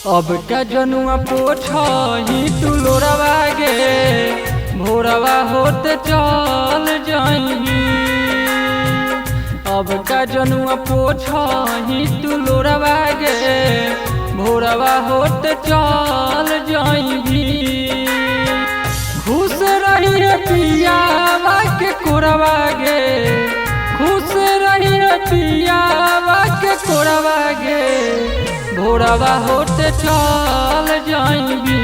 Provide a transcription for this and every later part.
अब का जनुआ पोछही तू लोरवा गे भोरवा होते चल जाइबी। अब का जनुआ पोछही तू लोरवा गे भोरवा होते चल जाइबी। खुश रही पियावा के कोरवा गे खुश रही पियावा के कोरवा गे भोरवा होते चल जाइबी।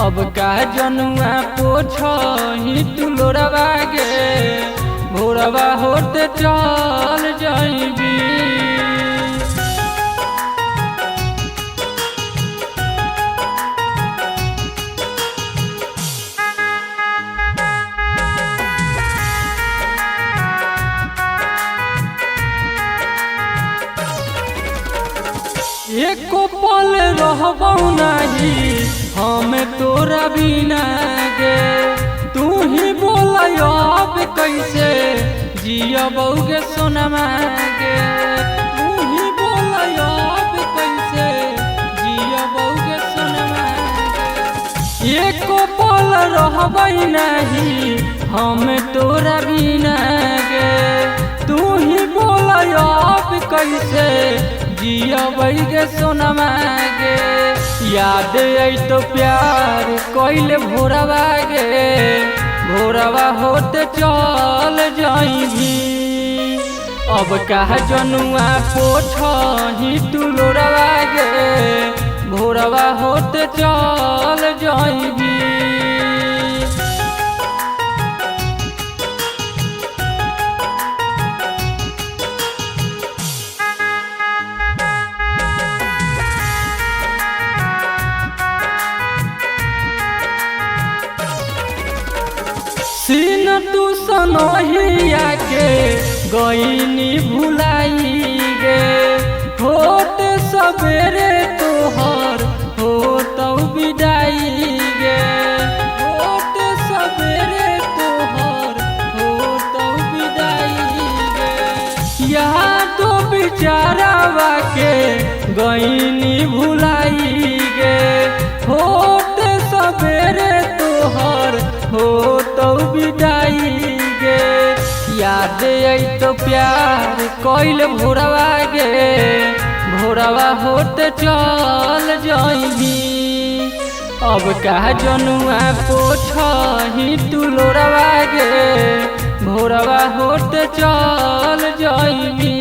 अब का जनुआ पोछही तू लोरवा गे भोरवा होते चल जाइबी। एको पल रहबौ नहीं हम तोरा बिना गे तू ही बोल अब कैसे जियबौ गे सोनमा गे तू ही बोल अब कैसे जियबौ गे सोनमा गे। एको पल रहबै नहीं हम तोरा बिना गे तू ही बोल अब कैसे जियबै गे सोनमा गे। याद आई तो प्यार कोइल भोरवा गे भोरवा होते चल जाइबी। अब का जनुआ पोछही तू लोरवा गे भोरवा होते चल जाइबी। सीन तू सनहिया के गईनी भुलाई गे होते सबेरे तोहर होतौ विदाई गे होते सबेरे तोहर होतौ विदाई गे। यहाँ तो बिचारावा के गईनी भुलाई गे होते सबेरे तोहर होतौ विदाई गे। याद आई तो प्यार कोइल भोरवा गे भोरवा होते चल जाइबी। अब का जनुआ पोछही तू लोरवा गे भोरवा होते चल जाइबी।